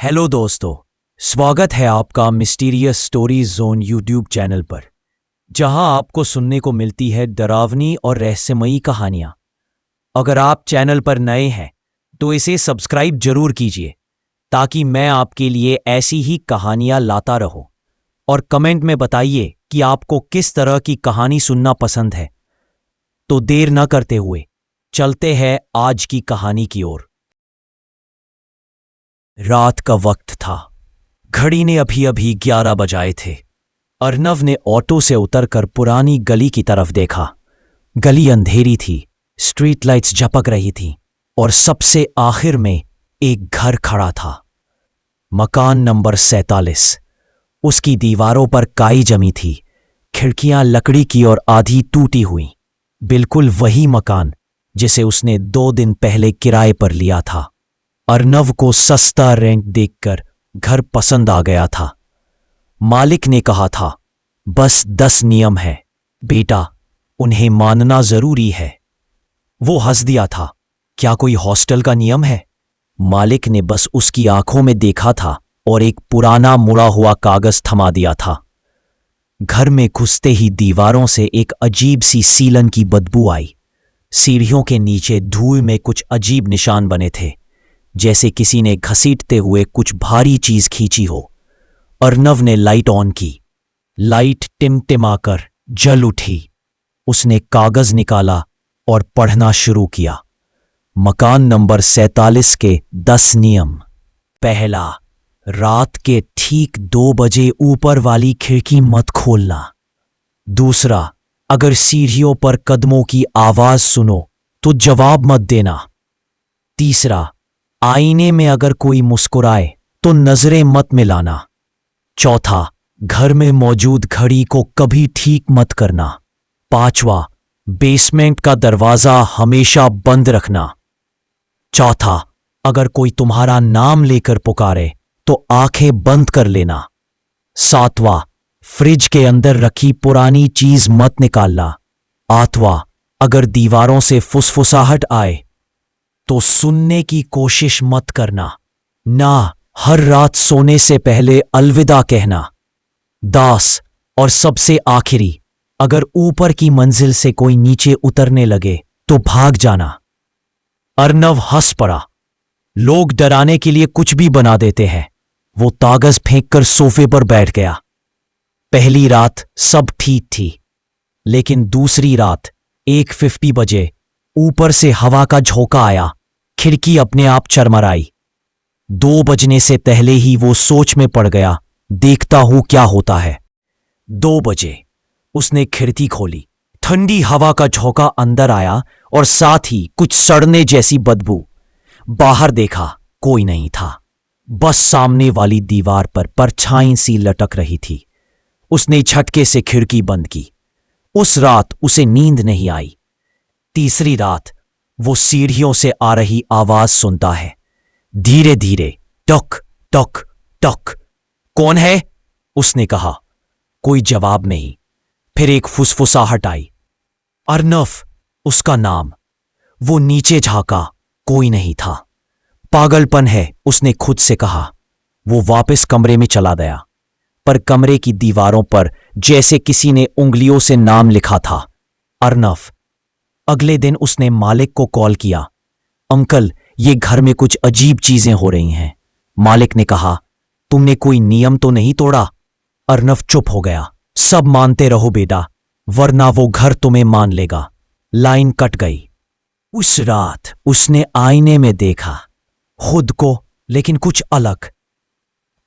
Hello दोस्तों, स्वागत है आपका mysterious stories zone YouTube channel पर, जहां आपको सुनने को मिलती है डरावनी और रहस्यमयी कहानियां। अगर आप चैनल पर नए हैं तो इसे सब्सक्राइब जरूर कीजिए ताकि मैं आपके लिए ऐसी ही कहानियां लाता रहूं। और कमेंट में बताइए कि आपको किस तरह की कहानी सुनना पसंद है। तो देर न करते हुए चलते हैं आज की कहानी की ओर। रात का वक्त था। घड़ी ने अभी अभी 11 बजाए थे। अर्नव ने ऑटो से उतरकर पुरानी गली की तरफ देखा। गली अंधेरी थी, स्ट्रीट लाइट्स झपक रही थीं और सबसे आखिर में एक घर खड़ा था। मकान नंबर 47। उसकी दीवारों पर काई जमी थी, खिड़कियां लकड़ी की और आधी टूटी हुई। बिल्कुल वही मकान जिसे उसने 2 दिन पहले किराए पर लिया था। अर्नव को सस्ता रेंट देखकर घर पसंद आ गया था। मालिक ने कहा था, बस 10 नियम है बेटा, उन्हें मानना जरूरी है। वो हंस दिया था, क्या कोई हॉस्टल का नियम है? मालिक ने बस उसकी आंखों में देखा था और एक पुराना मुड़ा हुआ कागज थमा दिया था। घर में घुसते ही दीवारों से एक अजीब सी सीलन की बदबू आई। सीढ़ियों के नीचे धूल में कुछ अजीब निशान बने थे, जैसे किसी ने घसीटते हुए कुछ भारी चीज खींची हो। अर्नव ने लाइट ऑन की। लाइट टिमटिमाकर जल उठी। उसने कागज निकाला और पढ़ना शुरू किया। मकान नंबर 47 के 10 नियम। पहला, रात के ठीक 2 बजे ऊपर वाली खिड़की मत खोलना। दूसरा, अगर सीढ़ियों पर कदमों की आवाज सुनो तो जवाब मत देना। तीसरा, आईने में अगर कोई मुस्कुराए तो नजरें मत मिलाना। चौथा, घर में मौजूद घड़ी को कभी ठीक मत करना। पांचवा, बेसमेंट का दरवाजा हमेशा बंद रखना। चौथा, अगर कोई तुम्हारा नाम लेकर पुकारे तो आंखें बंद कर लेना। सातवां, फ्रिज के अंदर रखी पुरानी चीज मत निकालना। आठवां, अगर दीवारों से फुसफुसाहट आए तो सुनने की कोशिश मत करना। ना, हर रात सोने से पहले अलविदा कहना। 10 और सबसे आखिरी, अगर ऊपर की मंजिल से कोई नीचे उतरने लगे तो भाग जाना। अर्नव हंस पड़ा। लोग डराने के लिए कुछ भी बना देते हैं। वो कागज फेंककर सोफे पर बैठ गया। पहली रात सब ठीक थी, लेकिन दूसरी रात 1:50 बजे ऊपर से हवा का झोंका आया। खिड़की अपने आप चरमराई। 2 बजने से पहले ही वो सोच में पड़ गया, देखता हूं क्या होता है। 2 बजे उसने खिड़की खोली। ठंडी हवा का झोंका अंदर आया और साथ ही कुछ सड़ने जैसी बदबू। बाहर देखा, कोई नहीं था। बस सामने वाली दीवार पर परछाई सी लटक रही थी। उसने झटके से खिड़की बंद की। उस रात उसे नींद नहीं आई। तीसरी रात वो सीढ़ियों से आ रही आवाज सुनता है, धीरे धीरे, टक टक टक। कौन है? उसने कहा। कोई जवाब नहीं। फिर एक फुसफुसाहट आई। अर्नव, उसका नाम। वो नीचे झांका, कोई नहीं था। पागलपन है, उसने खुद से कहा। वो वापस कमरे में चला गया, पर कमरे की दीवारों पर जैसे किसी ने उंगलियों से नाम लिखा था, अर्नव। अगले दिन उसने मालिक को कॉल किया। अंकल, ये घर में कुछ अजीब चीजें हो रही हैं। मालिक ने कहा, तुमने कोई नियम तो नहीं तोड़ा? अर्नव चुप हो गया। सब मानते रहो बेटा, वरना वो घर तुम्हें मान लेगा। लाइन कट गई। उस रात उसने आईने में देखा खुद को, लेकिन कुछ अलग।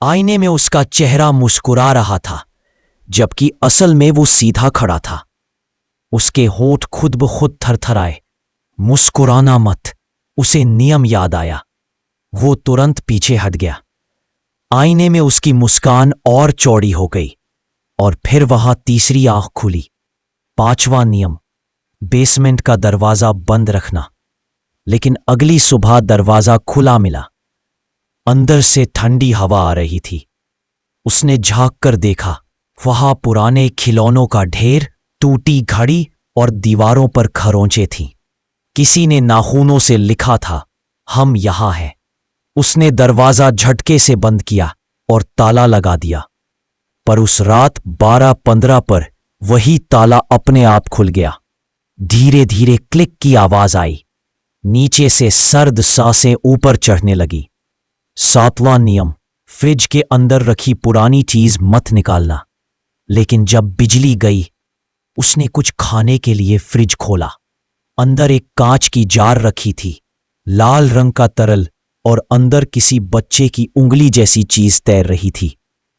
आईने में उसका चेहरा मुस्कुरा रहा था, जबकि असल में वो सीधा खड़ा था। उसके होंठ खुद ब खुद थरथराए। मुस्कुराना मत, उसे नियम याद आया। वो तुरंत पीछे हट गया। आईने में उसकी मुस्कान और चौड़ी हो गई और फिर वहां तीसरी आंख खुली। 5वां नियम, बेसमेंट का दरवाजा बंद रखना। लेकिन अगली सुबह दरवाजा खुला मिला। अंदर से ठंडी हवा आ रही थी। उसने झांक कर देखा, वहां पुराने खिलौनों का ढेर, टूटी घड़ी और दीवारों पर खरोंचे थीं। किसी ने नाखूनों से लिखा था, हम यहां हैं। उसने दरवाजा झटके से बंद किया और ताला लगा दिया। पर उस रात 12:15 पर वही ताला अपने आप खुल गया। धीरे धीरे क्लिक की आवाज आई। नीचे से सर्द सांसें ऊपर चढ़ने लगी। 7वां नियम, फ्रिज के अंदर रखी पुरानी चीज मत निकालना। लेकिन जब बिजली गई, उसने कुछ खाने के लिए फ्रिज खोला। अंदर एक कांच की जार रखी थी, लाल रंग का तरल, और अंदर किसी बच्चे की उंगली जैसी चीज तैर रही थी।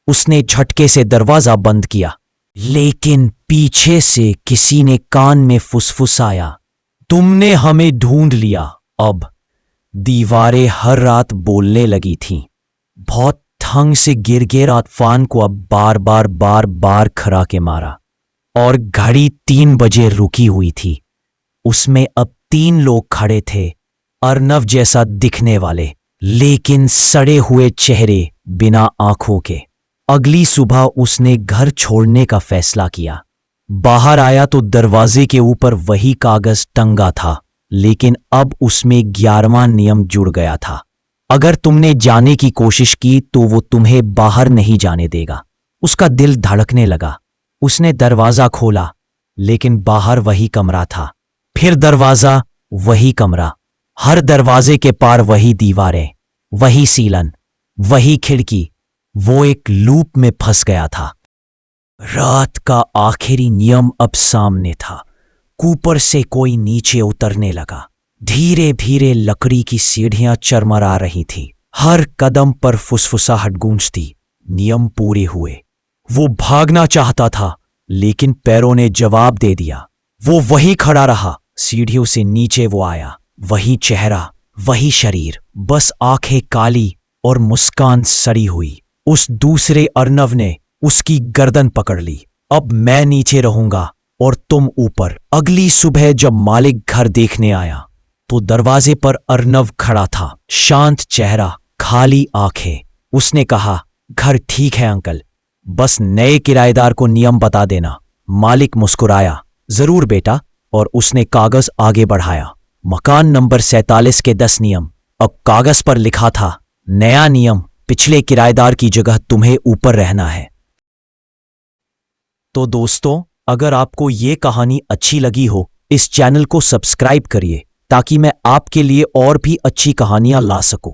उसने झटके से दरवाजा बंद किया, लेकिन पीछे से किसी ने कान में फुसफुसाया, तुमने हमें ढूंढ लिया। अब दीवारें हर रात बोलने लगी थीं। बहुत ढंग से गिरगिरा तूफान को अब बार बार खरा के मारा, और घड़ी 3 बजे रुकी हुई थी। उसमें अब 3 लोग खड़े थे, अर्नव जैसा दिखने वाले, लेकिन सड़े हुए चेहरे, बिना आंखों के। अगली सुबह उसने घर छोड़ने का फैसला किया। बाहर आया तो दरवाजे के ऊपर वही कागज टंगा था, लेकिन अब उसमें 11वां नियम जुड़ गया था। अगर तुमने जाने की कोशिश की तो वो तुम्हें बाहर नहीं जाने देगा। उसका दिल धड़कने लगा। उसने दरवाजा खोला, लेकिन बाहर वही कमरा था। फिर दरवाजा, वही कमरा। हर दरवाजे के पार वही दीवारें, वही सीलन, वही खिड़की। वो एक लूप में फंस गया था। रात का आखिरी नियम अब सामने था। ऊपर से कोई नीचे उतरने लगा। धीरे धीरे लकड़ी की सीढ़ियां चरमरा रही थी। हर कदम पर फुसफुसाहट गूंजती। नियम पूरे हुए। वो भागना चाहता था, लेकिन पैरों ने जवाब दे दिया। वो वहीं खड़ा रहा। सीढ़ियों से नीचे वो आया। वही चेहरा, वही शरीर, बस आंखें काली और मुस्कान सड़ी हुई। उस दूसरे अर्नव ने उसकी गर्दन पकड़ ली। अब मैं नीचे रहूंगा और तुम ऊपर। अगली सुबह जब मालिक घर देखने आया तो दरवाजे पर अर्नव खड़ा था, शांत चेहरा, खाली आंखें। उसने कहा, घर ठीक है अंकल, बस नए किराएदार को नियम बता देना। मालिक मुस्कुराया, जरूर बेटा, और उसने कागज आगे बढ़ाया। मकान नंबर 47 के 10 नियम। अब कागज पर लिखा था, नया नियम, पिछले किराएदार की जगह तुम्हें ऊपर रहना है। तो दोस्तों, अगर आपको ये कहानी अच्छी लगी हो, इस चैनल को सब्सक्राइब करिए ताकि मैं आपके लिए और भी अच्छी कहानियां ला सकूं।